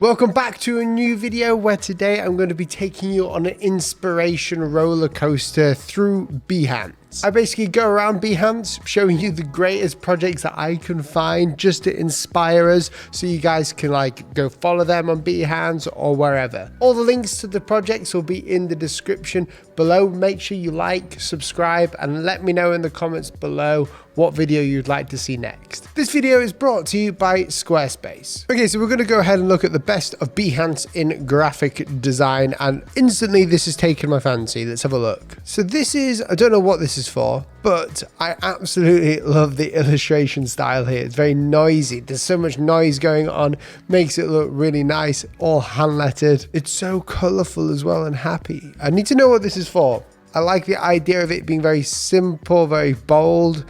Welcome back to a new video where today I'm going to be taking you on an inspiration roller coaster through Behance. I basically go around Behance showing you the greatest projects that I can find just to inspire us, so you guys can go follow them on Behance or wherever. All the links to the projects will be in the description below. Make sure you like, subscribe, and let me know in the comments below what video you'd like to see next. This video is brought to you by Squarespace. Okay, so we're going to go ahead and look at the best of Behance in graphic design, and instantly this has taken my fancy. Let's have a look. So this is, I don't know what this is for, but I absolutely love the illustration style here. It's very noisy. There's so much noise going on, makes it look really nice, all hand lettered. It's so colorful as well and happy. I need to know what this is for. I like the idea of it being very simple, very bold,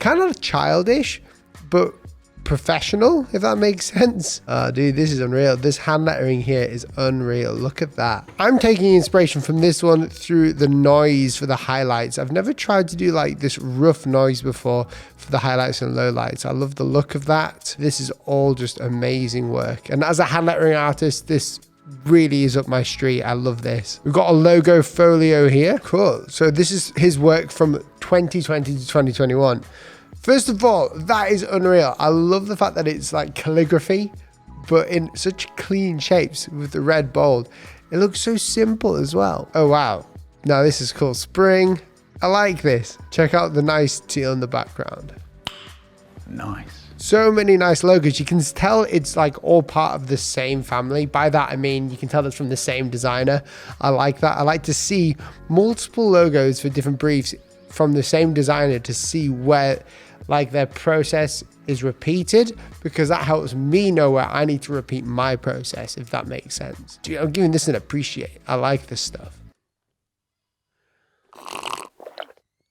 kind of childish, but professional, if that makes sense. Dude, this is unreal. This hand lettering here is unreal. Look at that. I'm taking inspiration from this one through the noise for the highlights. I've never tried to do this rough noise before for the highlights and lowlights. I love the look of that. This is all just amazing work. And as a hand lettering artist, this really is up my street. I love this. We've got a logo folio here. Cool. So this is his work from 2020 to 2021. First of all, that is unreal. I love the fact that it's like calligraphy, but in such clean shapes with the red bold. It looks so simple as well. Oh, wow. Now this is cool. Spring. I like this. Check out the nice teal in the background. Nice. So many nice logos. You can tell it's all part of the same family. By that, I mean, you can tell it's from the same designer. I like that. I like to see multiple logos for different briefs from the same designer to see where their process is repeated, because that helps me know where I need to repeat my process, if that makes sense. Dude, I'm giving this an appreciate. I like this stuff.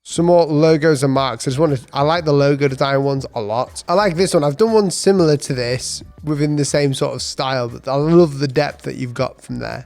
Some more logos and marks. I like the logo design ones a lot. I like this one. I've done one similar to this within the same sort of style, but I love the depth that you've got from there.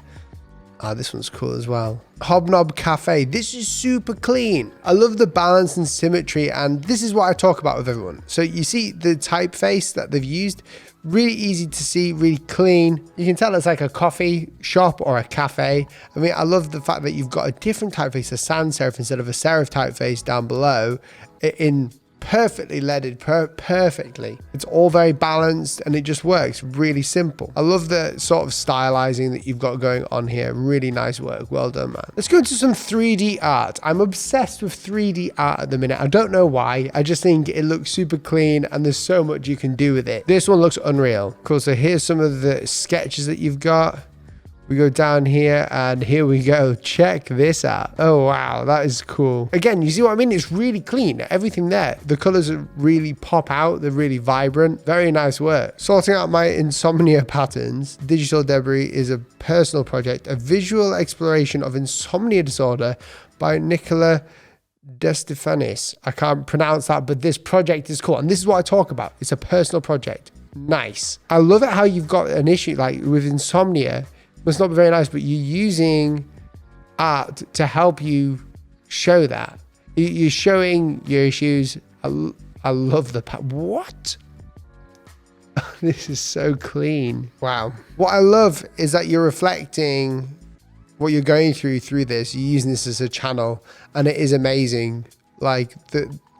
This one's cool as well. Hobnob Cafe. This is super clean. I love the balance and symmetry, and this is what I talk about with everyone. So you see the typeface that they've used, really easy to see, really clean. You can tell it's like a coffee shop or a cafe. I mean, I love the fact that you've got a different typeface, a sans serif instead of a serif typeface down below in perfectly leaded, perfectly. It's all very balanced and it just works really simple. I love the sort of stylizing that you've got going on here. Really nice work. Well done, man. Let's go into some 3D art. I'm obsessed with 3D art at the minute. I don't know why. I just think it looks super clean and there's so much you can do with it. This one looks unreal. Cool. So here's some of the sketches that you've got. We go down here and here we go. Check this out. Oh, wow. That is cool. Again, you see what I mean? It's really clean. Everything there. The colors really pop out. They're really vibrant. Very nice work. Sorting out my insomnia patterns. Digital Debris is a personal project, a visual exploration of insomnia disorder by Nicola DeStefanis. I can't pronounce that, but this project is cool. And this is what I talk about. It's a personal project. Nice. I love it how you've got an issue with insomnia. Must not be very nice, but you're using art to help you show that. You're showing your issues. I love the what? This is so clean. Wow. What I love is that you're reflecting what you're going through this. You're using this as a channel, and it is amazing.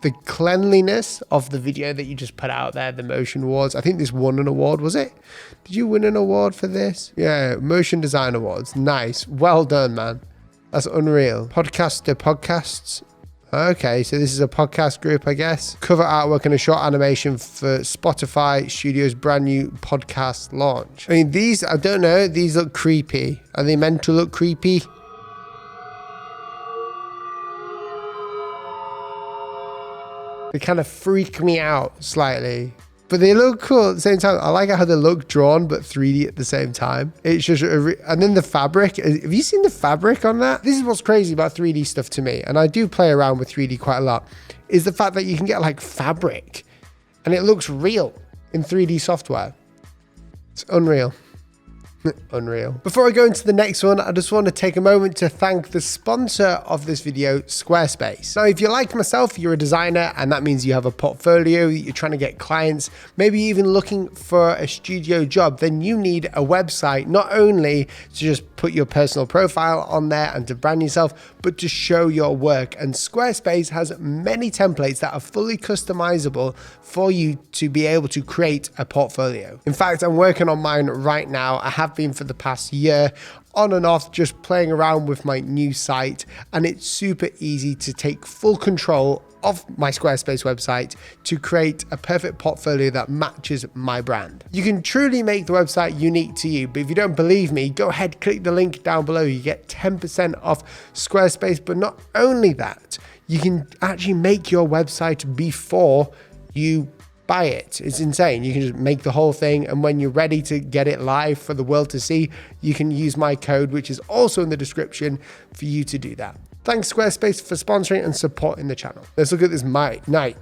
The cleanliness of the video that you just put out there, the Motion Awards. I think this won an award, was it? Did you win an award for this? Yeah, Motion Design Awards. Nice. Well done, man. That's unreal. Podcasts. Okay, so this is a podcast group, I guess. Cover artwork and a short animation for Spotify Studio's brand new podcast launch. I mean, these, I don't know, these look creepy. Are they meant to look creepy? They kind of freak me out slightly, but they look cool at the same time. I like how they look drawn, but 3D at the same time. It's just, and then the fabric. Have you seen the fabric on that? This is what's crazy about 3D stuff to me. And I do play around with 3D quite a lot, is the fact that you can get fabric and it looks real in 3D software. It's unreal. Unreal. Before I go into the next one, I just want to take a moment to thank the sponsor of this video, Squarespace. Now, if you're like myself, you're a designer, and that means you have a portfolio, you're trying to get clients, maybe even looking for a studio job, then you need a website, not only to just put your personal profile on there and to brand yourself, but to show your work. And Squarespace has many templates that are fully customizable for you to be able to create a portfolio. In fact, I'm working on mine right now. I have been for the past year, on and off, just playing around with my new site, and it's super easy to take full control of my Squarespace website to create a perfect portfolio that matches my brand. You can truly make the website unique to you, but if you don't believe me, go ahead, click the link down below. You get 10% off Squarespace, but not only that, you can actually make your website before you buy it. It's insane. You can just make the whole thing, and when you're ready to get it live for the world to see, you can use my code, which is also in the description, for you to do that. Thanks Squarespace for sponsoring and supporting the channel. Let's look at this Mike. I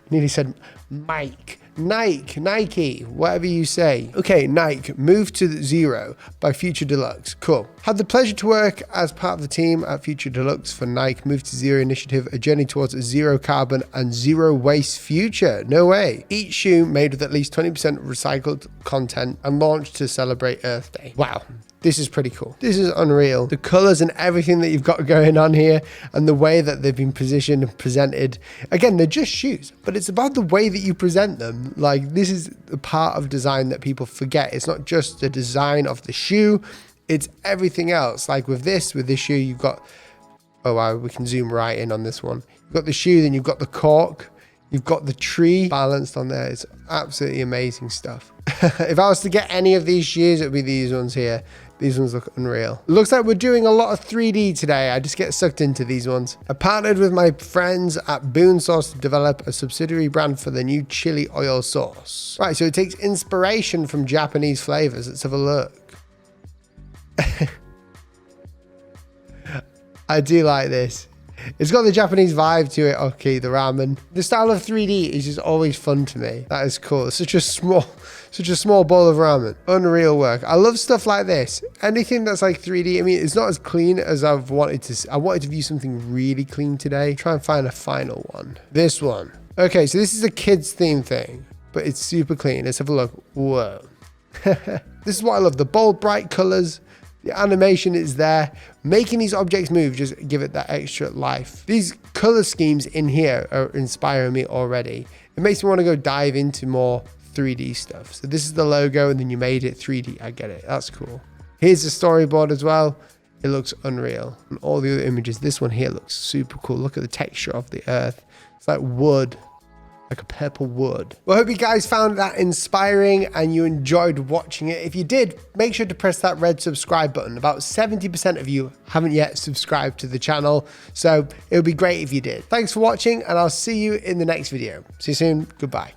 nearly said Mike. Nike, whatever you say. Okay, Nike, Move to Zero by Future Deluxe. Cool. Had the pleasure to work as part of the team at Future Deluxe for Nike Move to Zero initiative, a journey towards a zero carbon and zero waste future. No way. Each shoe made with at least 20% recycled content and launched to celebrate Earth Day. Wow. This is pretty cool. This is unreal. The colors and everything that you've got going on here and the way that they've been positioned and presented. Again, they're just shoes, but it's about the way that you present them. Like, this is the part of design that people forget. It's not just the design of the shoe, it's everything else. Like with this shoe, you've got, oh wow, we can zoom right in on this one. You've got the shoe, then you've got the cork, you've got the tree balanced on there. It's absolutely amazing stuff. If I was to get any of these shoes, it would be these ones here. These ones look unreal. Looks like we're doing a lot of 3D today. I just get sucked into these ones. I partnered with my friends at Boon Sauce to develop a subsidiary brand for the new chili oil sauce. Right, so it takes inspiration from Japanese flavors. Let's have a look. I do like this. It's got the Japanese vibe to it. Okay, the ramen. The style of 3D is just always fun to me. That is cool. It's such a small bowl of ramen. Unreal work. I love stuff like this. Anything that's like 3D. I mean, it's not as clean as I've wanted to. I wanted to view something really clean today. Try and find a final one. This one. Okay, so this is a kids theme thing, but it's super clean. Let's have a look. Whoa. This is what I love. The bold, bright colors. The animation is there. Making these objects move, just give it that extra life. These color schemes in here are inspiring me already. It makes me want to go dive into more 3D stuff. So this is the logo, and then you made it 3D. I get it. That's cool. Here's the storyboard as well. It looks unreal. And all the other images, this one here looks super cool. Look at the texture of the earth. It's like wood. Like a purple wood. Well, I hope you guys found that inspiring and you enjoyed watching it. If you did, make sure to press that red subscribe button. About 70% of you haven't yet subscribed to the channel, so it would be great if you did. Thanks for watching, and I'll see you in the next video. See you soon. Goodbye.